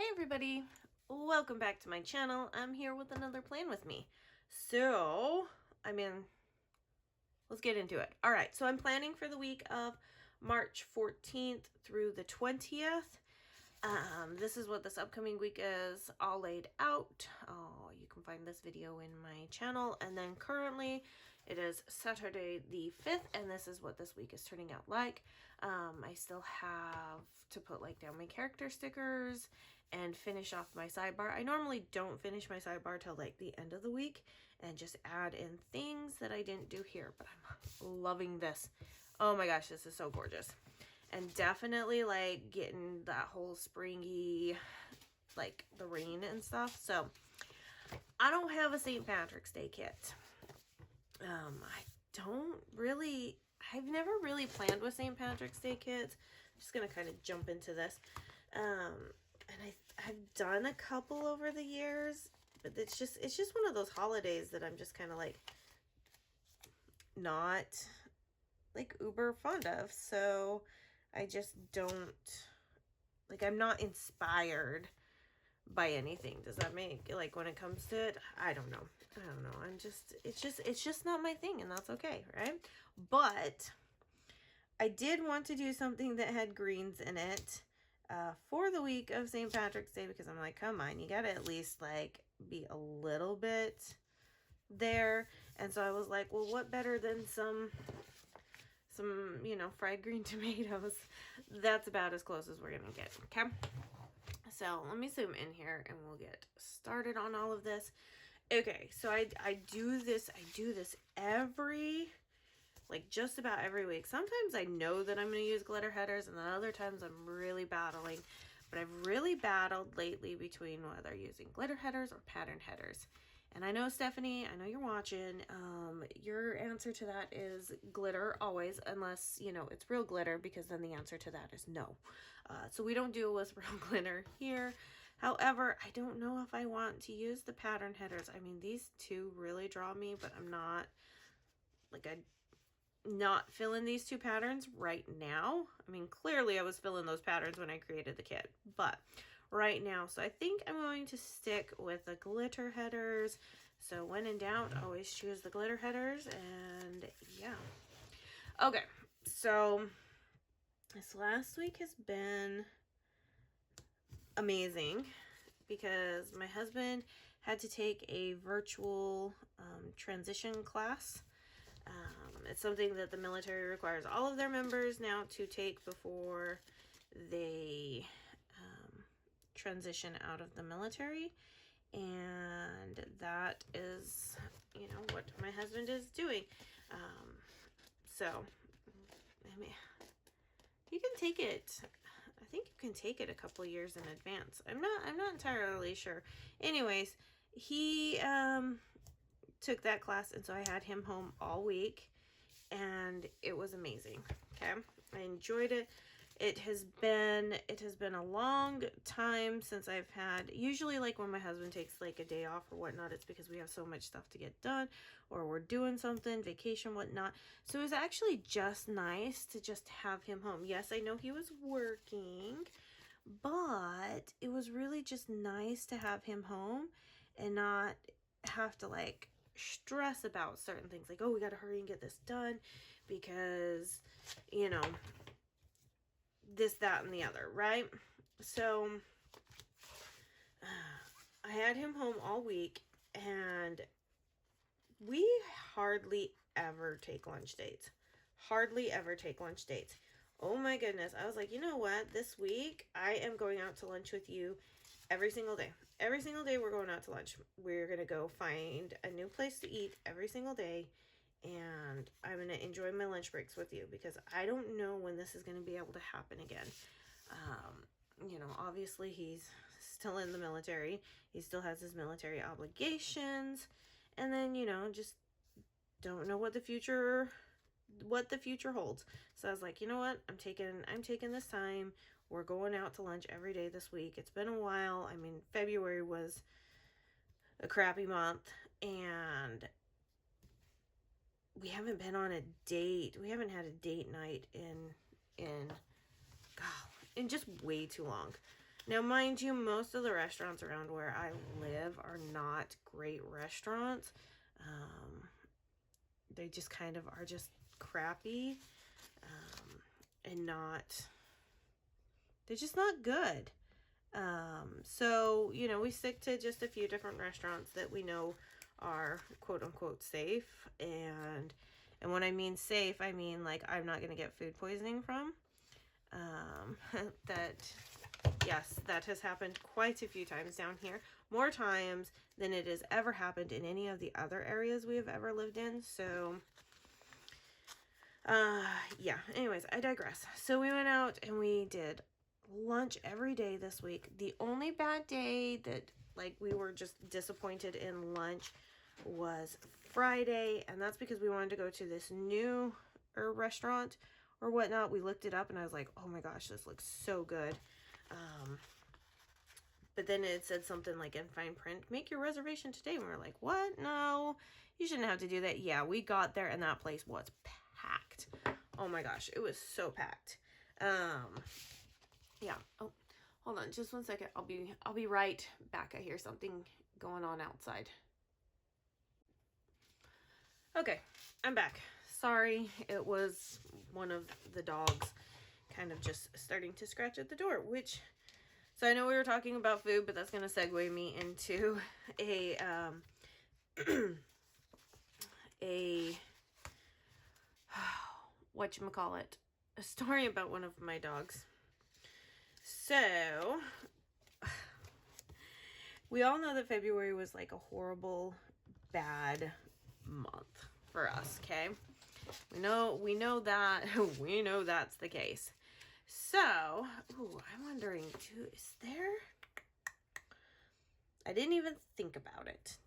Hey everybody, welcome back to my channel. I'm here with another plan with me. So, let's get into it. All right, so I'm planning for the week of March 14th through the 20th. This is what this upcoming week is all laid out. Oh, you can find this video in my channel. And then currently it is Saturday the 5th, and this is what this week is turning out like. I still have to put down my character stickers and finish off my sidebar. I normally don't finish my sidebar till the end of the week and just add in things that I didn't do here, but I'm loving this. Oh my gosh, this is so gorgeous. And definitely getting that whole springy, the rain and stuff. So I don't have a St. Patrick's Day kit. I've never really planned with St. Patrick's Day kits. I'm just going to kind of jump into this. And I've done a couple over the years, but it's just one of those holidays that I'm just kind of not uber fond of. So I just don't, I'm not inspired by anything. Does that make, when it comes to it, I don't know. It's just not my thing, and that's okay, right? But I did want to do something that had greens in it for the week of St. Patrick's Day, because I'm like, come on, you gotta at least be a little bit there. And so I was like, well, what better than some fried green tomatoes. That's about as close as we're gonna get. Okay, so let me zoom in here and we'll get started on all of this. Okay, so I do this every, just about every week. Sometimes I know that I'm going to use glitter headers, and then other times I'm really battling. But I've really battled lately between whether using glitter headers or pattern headers. And I know, Stephanie, I know you're watching. Your answer to that is glitter always, unless, it's real glitter, because then the answer to that is no. So we don't deal with real glitter here. However, I don't know if I want to use the pattern headers. I mean, these two really draw me, but I'm not, I'm not filling these two patterns right now. I mean, clearly I was filling those patterns when I created the kit, but right now, so I think I'm going to stick with the glitter headers. So when in doubt, always choose the glitter headers. And yeah, okay, so this last week has been amazing because my husband had to take a virtual transition class. It's something that the military requires all of their members now to take before they transition out of the military. And that is, what my husband is doing. So, I mean, you can take it. I think you can take it a couple years in advance. I'm not entirely sure. Anyways, he took that class, and so I had him home all week, and it was amazing. Okay, I enjoyed it. It has been a long time since I've had, usually when my husband takes a day off or whatnot, it's because we have so much stuff to get done, or we're doing something, vacation, whatnot. So it was actually just nice to just have him home. Yes, I know he was working, but it was really just nice to have him home and not have to stress about certain things, oh, we got to hurry and get this done because, this, that, and the other, right? So I had him home all week, and we hardly ever take lunch dates. Hardly ever take lunch dates. Oh my goodness. I was like, you know what? This week I am going out to lunch with you every single day. Every single day we're going out to lunch. We're going to go find a new place to eat every single day. And I'm going to enjoy my lunch breaks with you, because I don't know when this is going to be able to happen again. Obviously he's still in the military. He still has his military obligations. And then, just don't know what the future holds. So I was like, you know what? I'm taking this time. We're going out to lunch every day this week. It's been a while. I mean, February was a crappy month, and we haven't been on a date. We haven't had a date night in just way too long. Now, mind you, most of the restaurants around where I live are not great restaurants. They just kind of are just crappy, and they're just not good. So, you know, we stick to just a few different restaurants that we know are quote unquote safe. And when I mean safe, I mean like I'm not going to get food poisoning from. Yes, that has happened quite a few times down here. More times than it has ever happened in any of the other areas we have ever lived in. So, yeah, anyways, I digress. So we went out and we did lunch every day this week. The only bad day that like we were just disappointed in lunch was Friday, and that's because we wanted to go to this new restaurant or whatnot. We looked it up and I was like, oh my gosh, this looks so good. But then it said something like in fine print, make your reservation today. And we were like, what? No, you shouldn't have to do that. Yeah, we got there and that place was packed. Oh my gosh, it was so packed. Yeah. Oh, hold on just one second. I'll be right back. I hear something going on outside. Okay, I'm back. Sorry, it was one of the dogs kind of just starting to scratch at the door, so I know we were talking about food, but that's going to segue me into a whatchamacallit, a story about one of my dogs. So, we all know that February was like a horrible, bad month for us, okay? We know that, we know that's the case. So, I'm wondering too, is there, I didn't even think about it.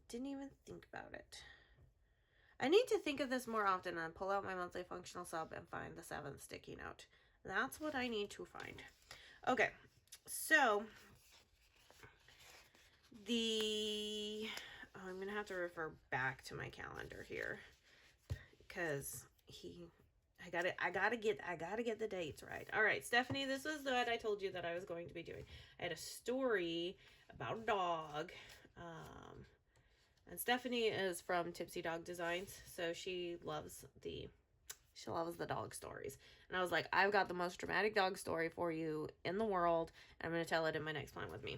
I need to think of this more often and pull out my monthly functional sub and find the 7th sticky note. That's what I need to find. Okay, so I'm going to have to refer back to my calendar here because I gotta get the dates right. All right, Stephanie, this was what I told you that I was going to be doing. I had a story about a dog. And Stephanie is from Tipsy Dog Designs, so she loves the dog stories. And I was like, I've got the most dramatic dog story for you in the world, and I'm going to tell it in my next Plan With Me.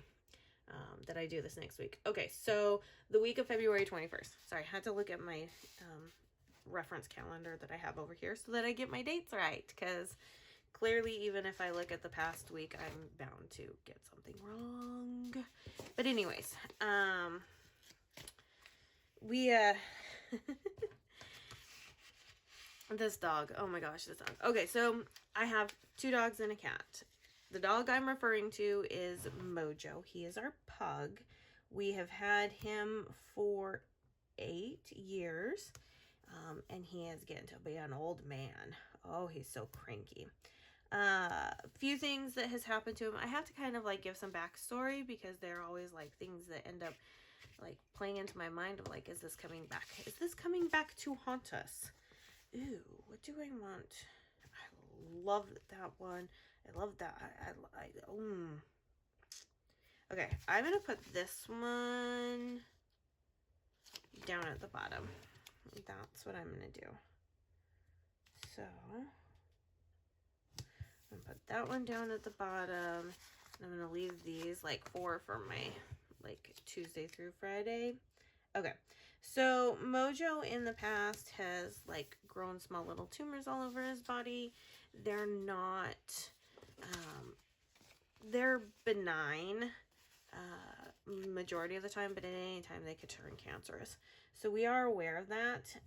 That I do this next week. Okay, so the week of February 21st. Sorry, I had to look at my reference calendar that I have over here so that I get my dates right, because clearly even if I look at the past week, I'm bound to get something wrong. But anyways, we this dog, oh my gosh, this dog. Okay, so I have 2 dogs and a cat. The dog I'm referring to is Mojo. He is our pug. We have had him for 8 years. And he is getting to be an old man. Oh, he's so cranky. A few things that has happened to him. I have to kind of like give some backstory because they're always like things that end up like playing into my mind of like, is this coming back? Is this coming back to haunt us? Ooh, what do I want? I love that one. I love that. Okay, I'm going to put this one down at the bottom. That's what I'm going to do. So, I'm going to put that one down at the bottom. And I'm going to leave these like 4 for my like Tuesday through Friday. Okay. So, Mojo in the past has like grown small little tumors all over his body. They're not, they're benign majority of the time, but at any time they could turn cancerous. So we are aware of that,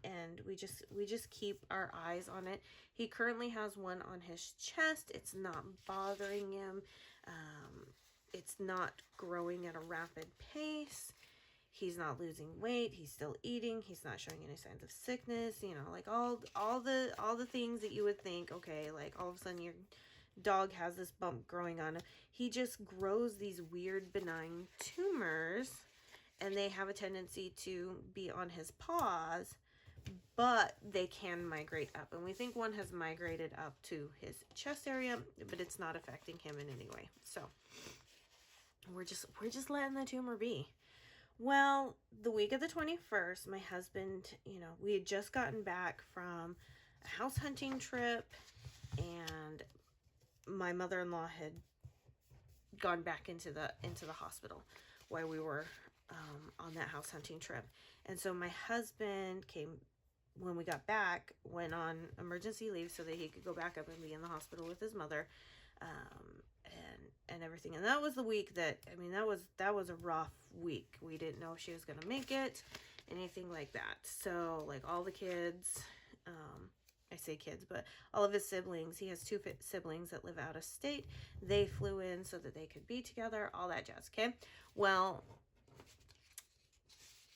and we just keep our eyes on it. He currently has one on his chest. It's not bothering him. It's not growing at a rapid pace. He's not losing weight. He's still eating. He's not showing any signs of sickness. You know, like all the things that you would think, okay, like all of a sudden your dog has this bump growing on him. He just grows these weird benign tumors, and they have a tendency to be on his paws, but they can migrate up. And we think one has migrated up to his chest area, but it's not affecting him in any way. So we're just letting the tumor be. Well, the week of the 21st, my husband, you know, we had just gotten back from a house hunting trip, and my mother-in-law had gone back into the hospital while we were on that house hunting trip. And so my husband came, when we got back, went on emergency leave so that he could go back up and be in the hospital with his mother, and everything. And that was the week that, I mean, that was a rough week. We didn't know if she was going to make it, anything like that. So, like, all the kids, I say kids, but all of his siblings, he has two siblings that live out of state. They flew in so that they could be together, all that jazz, okay? Well,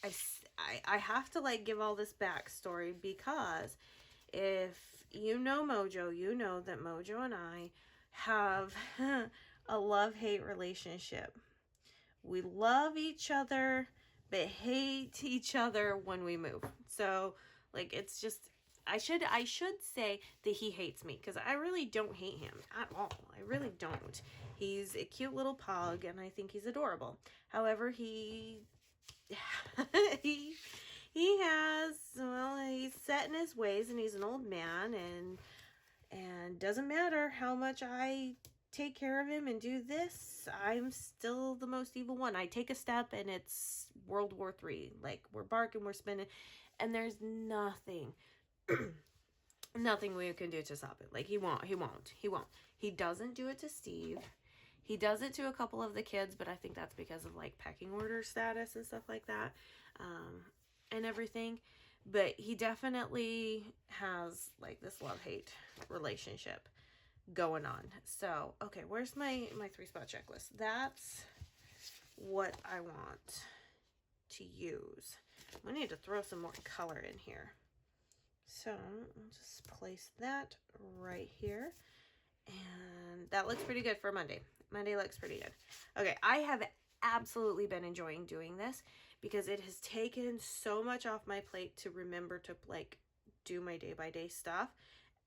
I have to, like, give all this backstory, because if you know Mojo, you know that Mojo and I have a love-hate relationship. We love each other, but hate each other when we move. So, like, it's just, I should say that he hates me, because I really don't hate him at all. I really don't. He's a cute little pug, and I think he's adorable. However, he has, well, he's set in his ways, and he's an old man, and doesn't matter how much I take care of him and do this, I'm still the most evil one. I take a step and it's World War III. Like, we're barking, we're spinning, and there's nothing nothing we can do to stop it. Like, he won't. He doesn't do it to Steve. He does it to a couple of the kids, but I think that's because of, like, pecking order status and stuff like that, and everything. But he definitely has, like, this love-hate relationship going on. So, okay, where's my 3-spot checklist? That's what I want to use. I need to throw some more color in here. So, I'll just place that right here. And that looks pretty good for Monday. Monday looks pretty good. Okay, I have absolutely been enjoying doing this, because it has taken so much off my plate to remember to, like, do my day-by-day stuff.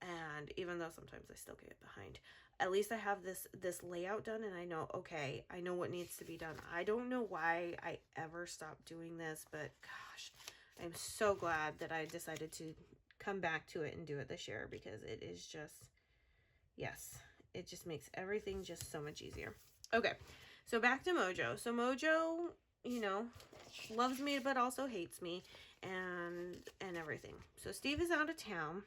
And even though sometimes I still get behind, at least I have this layout done, and I know, okay, I know what needs to be done. I don't know why I ever stopped doing this, but gosh, I'm so glad that I decided to come back to it and do it this year, because it is just, yes, it just makes everything just so much easier. Okay, so back to Mojo. So Mojo, you know, loves me but also hates me, and everything. So Steve is out of town,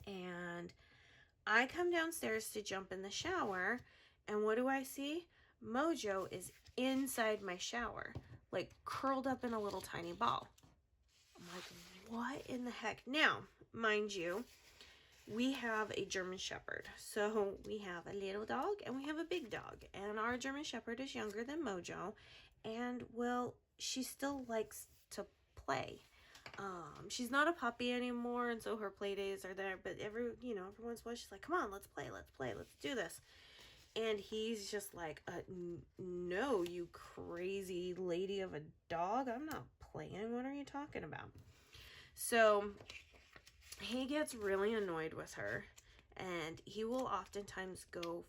and I come downstairs to jump in the shower, and what do I see? Mojo is inside my shower, like, curled up in a little tiny ball. I'm like, what in the heck? Now, mind you, we have a German Shepherd. So we have a little dog and we have a big dog. And our German Shepherd is younger than Mojo. And, well, she still likes to play. She's not a puppy anymore, and so her play days are there. But every once in a while, she's like, come on, let's play, let's do this. And he's just like, no, you crazy lady of a dog. I'm not playing. What are you talking about? So he gets really annoyed with her, and he will oftentimes go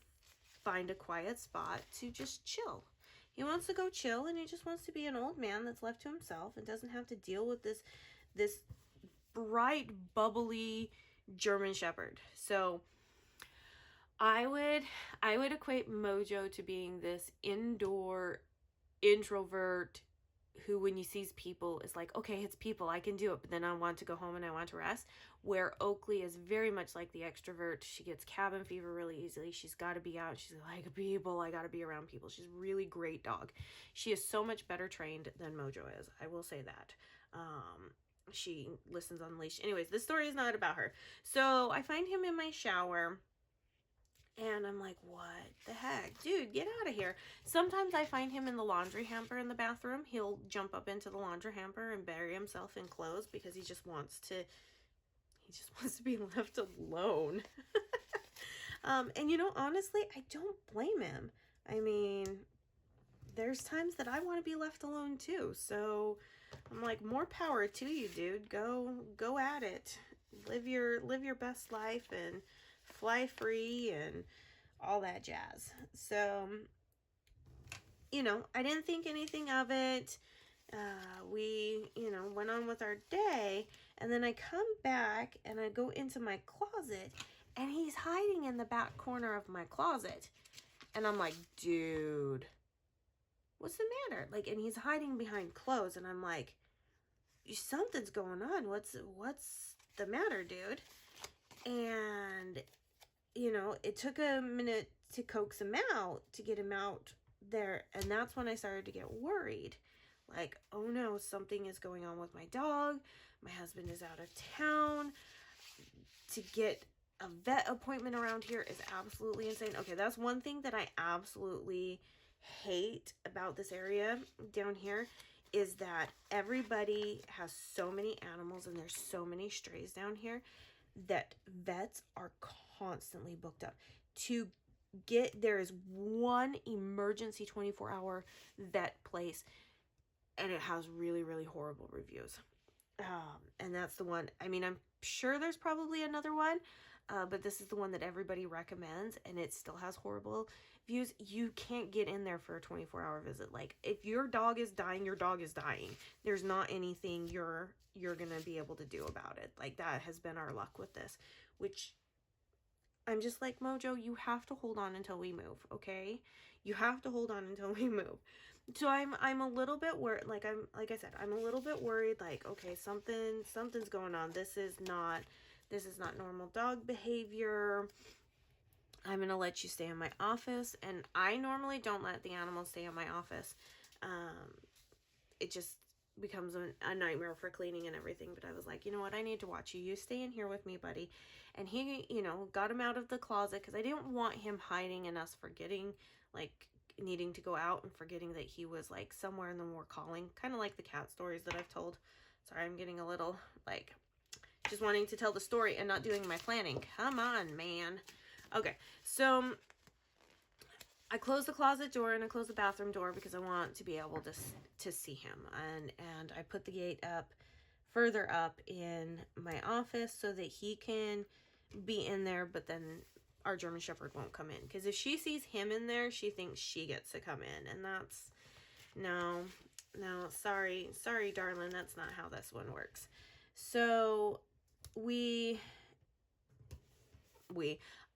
find a quiet spot to just chill. He wants to go chill, and he just wants to be an old man that's left to himself and doesn't have to deal with this bright, bubbly German Shepherd. So I would equate Mojo to being this indoor introvert who, when he sees people, is like, okay, it's people, I can do it, but then I want to go home and I want to rest. Where Oakley is very much like the extrovert. She gets cabin fever really easily. She's got to be out. She's like, people, I got to be around people. She's a really great dog. She is so much better trained than Mojo is. I will say that. She listens on the leash. Anyways, this story is not about her. So I find him in my shower, and I'm like, what the heck? Dude, get out of here. Sometimes I find him in the laundry hamper in the bathroom. He'll jump up into the laundry hamper and bury himself in clothes because he just wants to be left alone. And, honestly, I don't blame him. I mean, there's times that I want to be left alone too. So I'm like, more power to you, dude. Go at it. Live your best life and fly free and all that jazz. So, you know, I didn't think anything of it. We, you know, went on with our day, and then I come back and I go into my closet, and he's hiding in the back corner of my closet. And I'm like, dude, what's the matter? Like, and he's hiding behind clothes, and I'm like, something's going on. What's the matter, dude? And, you know, it took a minute to coax him out, to get him out there. And that's when I started to get worried. Like, oh no, something is going on with my dog. My husband is out of town. To get a vet appointment around here is absolutely insane. Okay, that's one thing that I absolutely hate about this area down here, is that everybody has so many animals and there's so many strays down here that vets are constantly booked up. There is one emergency 24-hour vet place, and it has really, really horrible reviews. And that's the one. I mean, I'm sure there's probably another one, but this is the one that everybody recommends, and it still has horrible views. You can't get in there for a 24-hour visit. Like, if your dog is dying, your dog is dying. There's not anything you're gonna be able to do about it. Like, that has been our luck with this, which I'm just like, Mojo, you have to hold on until we move, okay? You have to hold on until we move. So I'm a little bit worried. Like I said, I'm a little bit worried. Like, okay, something's going on. This is not normal dog behavior. I'm gonna let you stay in my office, and I normally don't let the animals stay in my office. It just becomes a nightmare for cleaning and everything. But I was like, you know what? I need to watch you. You stay in here with me, buddy. And he, you know, got him out of the closet because I didn't want him hiding and us forgetting, like, needing to go out and forgetting that he was like somewhere and then we're calling, kind of like the cat stories that I've told. Sorry, I'm getting a little like just wanting to tell the story and not doing my planning. Come on, man. Okay, so I closed the closet door and I closed the bathroom door because I want to be able to see him, and I put the gate up further up in my office so that he can be in there, but then our German Shepherd won't come in, because if she sees him in there, she thinks she gets to come in, and that's no, sorry, darling, that's not how this one works. So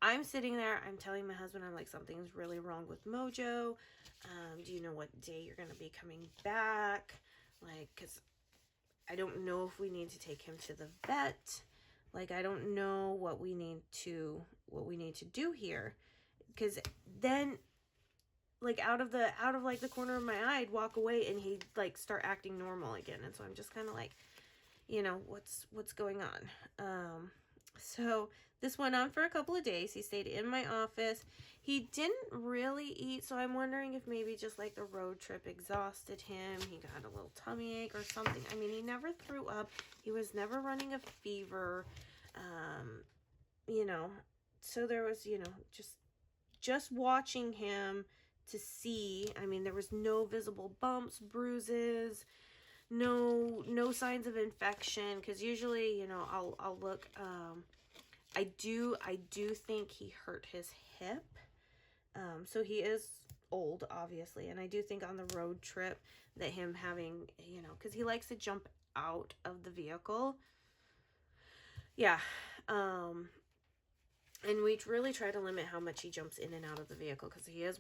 I'm sitting there, I'm telling my husband, I'm like, something's really wrong with Mojo. Do you know what day you're gonna be coming back? Like, because I don't know if we need to take him to the vet. Like, I don't know what we need to do here. Because then, like, out of like the corner of my eye, I'd walk away and he'd like start acting normal again. And so I'm just kind of like, you know, what's going on? So this went on for a couple of days. He stayed in my office. He didn't really eat, so I'm wondering if maybe just like the road trip exhausted him. He got a little tummy ache or something. I mean, he never threw up. He was never running a fever. You know, so there was, you know, just watching him to see. I mean, there was no visible bumps, bruises, no signs of infection, because usually, you know, I'll look. I do think he hurt his hip. So he is old, obviously, and I do think on the road trip that him having, you know, because he likes to jump out of the vehicle. Yeah. And we really try to limit how much he jumps in and out of the vehicle, because he is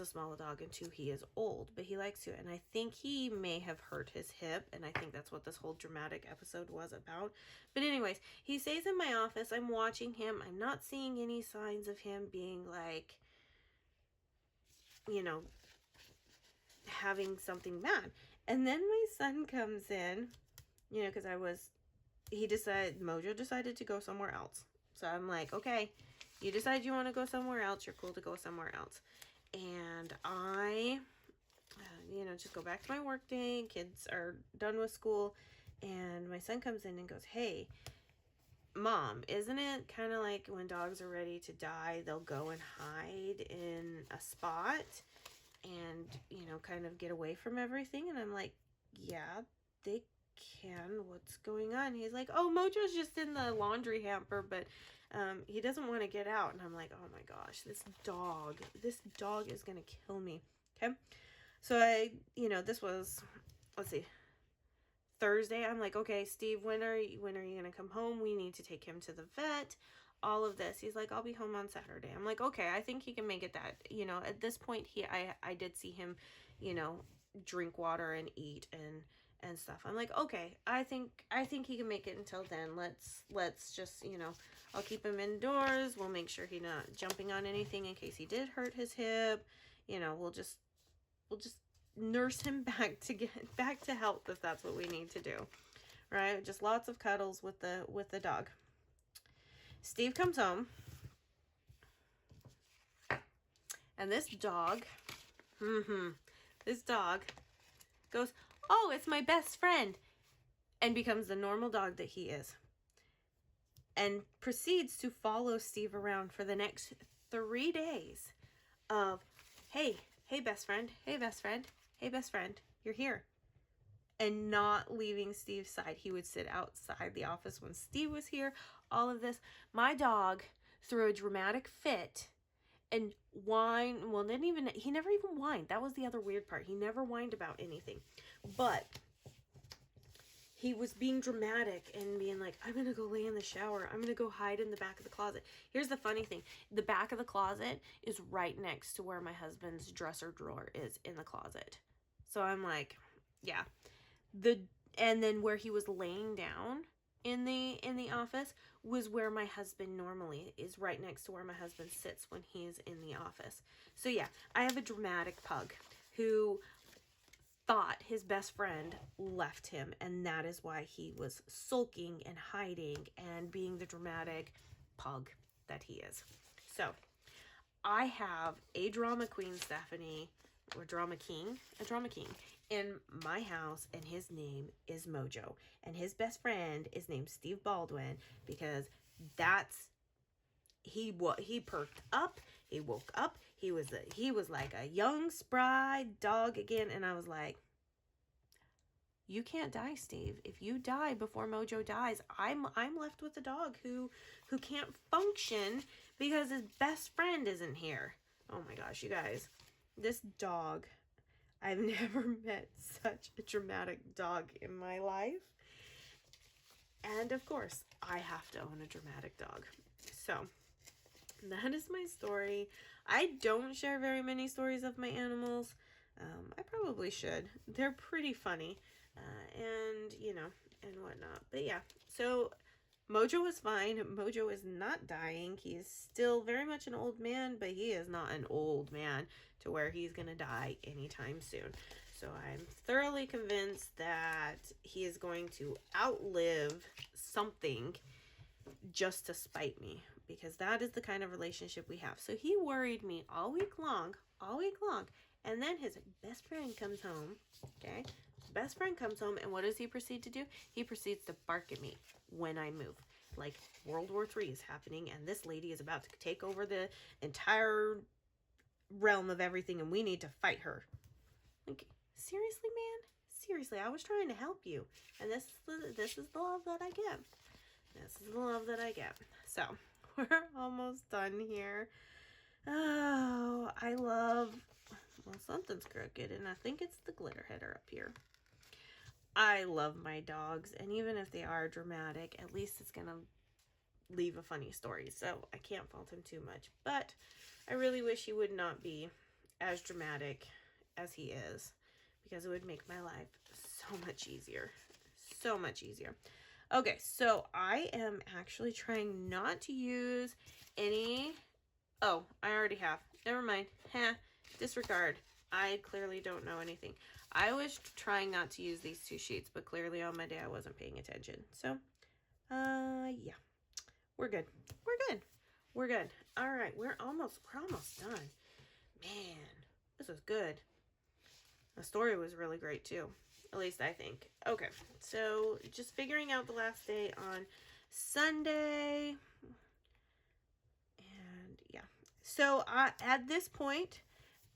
a small dog, and 2, he is old, but he likes to. And I think he may have hurt his hip, and I think that's what this whole dramatic episode was about. But anyways, he stays in my office. I'm watching him. I'm not seeing any signs of him being like, you know, having something bad. And then my son comes in, you know, because Mojo decided to go somewhere else. So I'm like, okay, you decide you want to go somewhere else. You're cool to go somewhere else. And I, you know, just go back to my work day. Kids are done with school. And my son comes in and goes, hey, Mom, isn't it kind of like when dogs are ready to die, they'll go and hide in a spot and, you know, kind of get away from everything? And I'm like, yeah, they can. What's going on? He's like, oh, Mojo's just in the laundry hamper, but he doesn't want to get out. And I'm like, oh my gosh, this dog is going to kill me. Okay. So this was, let's see, Thursday. I'm like, okay, Steve, when are you going to come home? We need to take him to the vet. All of this. He's like, I'll be home on Saturday. I'm like, okay, I think he can make it that, at this point I did see him, drink water and eat and stuff. I'm like, okay, I think he can make it until then. Let's just, I'll keep him indoors. We'll make sure he's not jumping on anything in case he did hurt his hip. We'll just nurse him back to get back to health if that's what we need to do. Right? Just lots of cuddles with the dog. Steve comes home. And this dog goes, oh, it's my best friend, and becomes the normal dog that he is, and proceeds to follow Steve around for the next 3 days of, hey best friend, hey best friend, hey best friend, you're here, and not leaving Steve's side. He would sit outside the office when Steve was here. All of this. My dog threw a dramatic fit and whined. Well, he never even whined. That was the other weird part. He never whined about anything. But he was being dramatic and being like, I'm going to go lay in the shower. I'm going to go hide in the back of the closet. Here's the funny thing. The back of the closet is right next to where my husband's dresser drawer is in the closet. So I'm like, yeah. And then where he was laying down in the office was where my husband normally is, right next to where my husband sits when he's in the office. So yeah, I have a dramatic pug who thought his best friend left him, and that is why he was sulking and hiding and being the dramatic pug that he is. So I have a drama queen, Stephanie, or a drama king in my house, and his name is Mojo, and his best friend is named Steve Baldwin, because he perked up, he woke up, he was like a young spry dog again. And I was like, you can't die, Steve. If you die before Mojo dies, I'm left with a dog who can't function because his best friend isn't here. Oh my gosh, you guys, this dog, I've never met such a dramatic dog in my life. And of course, I have to own a dramatic dog. So that is my story. I don't share very many stories of my animals. I probably should. They're pretty funny. And whatnot. But yeah, so Mojo is fine. Mojo is not dying. He is still very much an old man, but he is not an old man to where he's going to die anytime soon. So I'm thoroughly convinced that he is going to outlive something just to spite me, because that is the kind of relationship we have. So he worried me all week long, and then his best friend comes home, okay? His best friend comes home, and what does he proceed to do? He proceeds to bark at me when I move. Like World War III is happening, and this lady is about to take over the entire realm of everything, and we need to fight her. Like, seriously, man? Seriously, I was trying to help you. And this is the love that I get. This is the love that I get. So, we're almost done here. Oh, I love... Well, something's crooked, and I think it's the glitter header up here. I love my dogs, and even if they are dramatic, at least it's going to leave a funny story. So, I can't fault him too much. But I really wish he would not be as dramatic as he is, because it would make my life so much easier. So much easier. Okay, so I am actually trying not to use any... Oh, I already have. Never mind. Disregard. I clearly don't know anything. I was trying not to use these two sheets, but clearly on my day I wasn't paying attention. So, yeah. We're good. We're good. All right, we're almost done. Man, this was good. The story was really great too. At least I think. Okay, so just figuring out the last day on Sunday. And yeah. So at this point,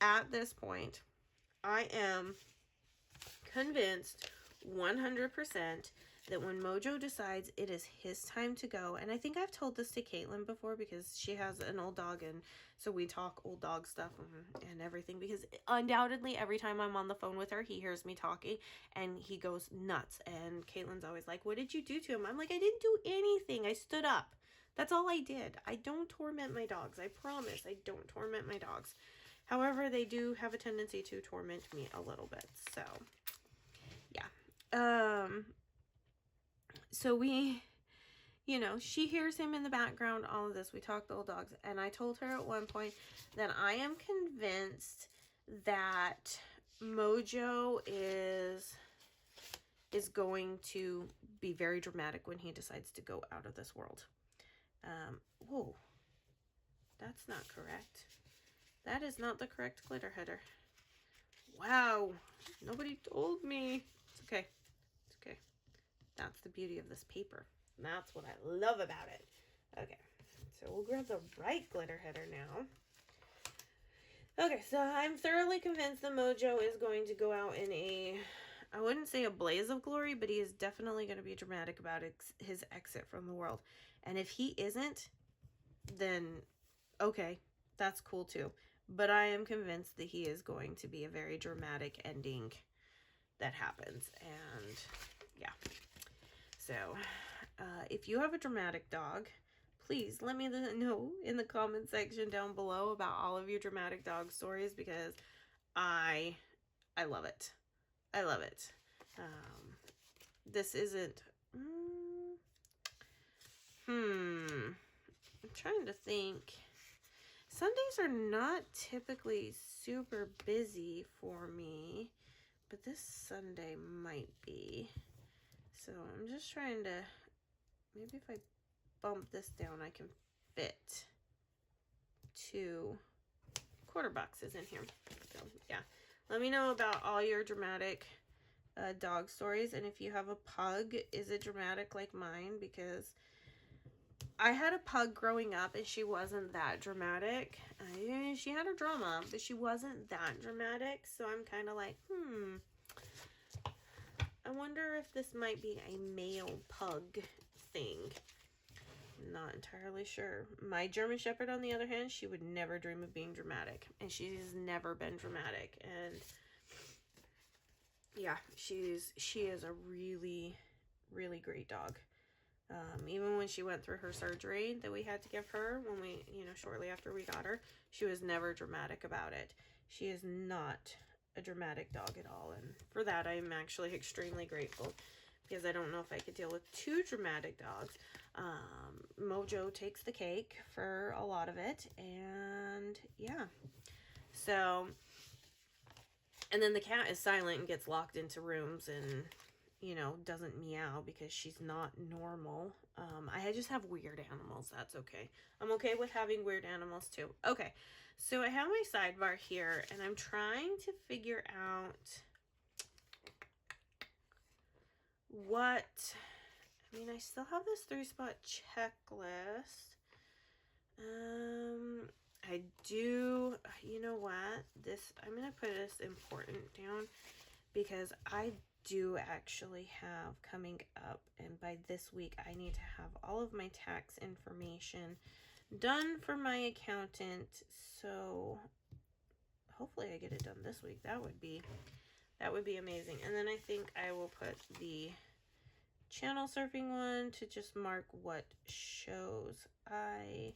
I am convinced 100% that when Mojo decides it is his time to go, and I think I've told this to Caitlin before because she has an old dog, and so we talk old dog stuff and everything, because undoubtedly every time I'm on the phone with her, he hears me talking and he goes nuts. And Caitlin's always like, what did you do to him? I'm like, I didn't do anything. I stood up. That's all I did. I don't torment my dogs. I promise I don't torment my dogs. However, they do have a tendency to torment me a little bit. So, yeah. So we, you know, she hears him in the background, all of this. We talk the old dogs. And I told her at one point that I am convinced that Mojo is going to be very dramatic when he decides to go out of this world. Whoa. That's not correct. That is not the correct glitter header. Wow. Nobody told me. It's okay. It's okay. That's the beauty of this paper. That's what I love about it. Okay. So we'll grab the right glitter header now. Okay, so I'm thoroughly convinced that Mojo is going to go out in a, I wouldn't say a blaze of glory, but he is definitely going to be dramatic about his exit from the world. And if he isn't, then okay, that's cool too. But I am convinced that he is going to be a very dramatic ending that happens. And yeah. So, if you have a dramatic dog, please let me know in the comment section down below about all of your dramatic dog stories, because I love it. I love it. This isn't... I'm trying to think... Sundays are not typically super busy for me, but this Sunday might be. So I'm just trying to, maybe if I bump this down, I can fit 2 quarter boxes in here. So yeah, let me know about all your dramatic dog stories. And if you have a pug, is it dramatic like mine? Because I had a pug growing up and she wasn't that dramatic. She had her drama, but she wasn't that dramatic. So I'm kind of like, I wonder if this might be a male pug thing. Not entirely sure. My German Shepherd, on the other hand, she would never dream of being dramatic. And she's never been dramatic. And yeah, she is a really, really great dog. Even when she went through her surgery that we had to give her when we, shortly after we got her, she was never dramatic about it. She is not a dramatic dog at all. And for that, I'm actually extremely grateful, because I don't know if I could deal with 2 dramatic dogs. Mojo takes the cake for a lot of it. And yeah, so, and then the cat is silent and gets locked into rooms and doesn't meow because she's not normal. I just have weird animals. That's okay. I'm okay with having weird animals too. Okay, so I have my sidebar here, and I'm trying to figure out what, I still have this 3-spot checklist. I do, you know what? I'm going to put this important down, because I do actually have coming up, and by this week I need to have all of my tax information done for my accountant. So hopefully I get it done this week. That would be amazing. And then I think I will put the channel surfing one to just mark what shows I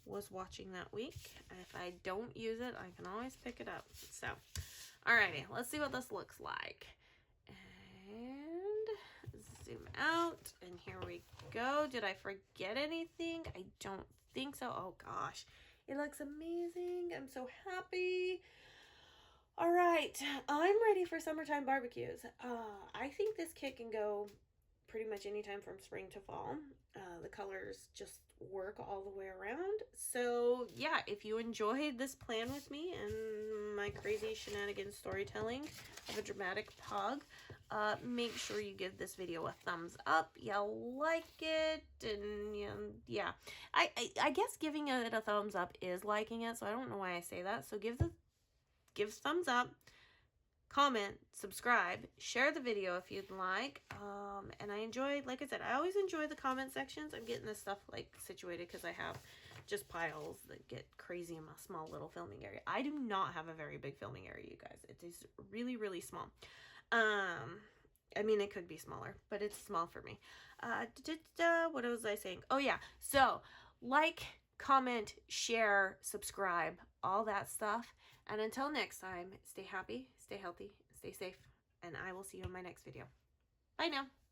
was watching that week. If I don't use it, I can always pick it up. So alrighty, let's see what this looks like. And zoom out, and here we go. Did I forget anything? I don't think so. Oh gosh, it looks amazing. I'm so happy. All right, I'm ready for summertime barbecues. I think this kit can go pretty much anytime from spring to fall. The colors just work all the way around. So yeah, if you enjoyed this plan with me and my crazy shenanigans storytelling of a dramatic pug, make sure you give this video a thumbs up. You like it, and yeah, I guess giving it a thumbs up is liking it, so I don't know why I say that. So give thumbs up, comment, subscribe, share the video if you'd like. And I enjoy, like I said, I always enjoy the comment sections. I'm getting this stuff like situated because I have just piles that get crazy in my small little filming area. I do not have a very big filming area, you guys. It is really, really small. I mean, it could be smaller, but it's small for me. What was I saying? Oh yeah, so like, comment, share, subscribe, all that stuff. And until next time, stay happy, stay healthy, stay safe, and I will see you in my next video. Bye now.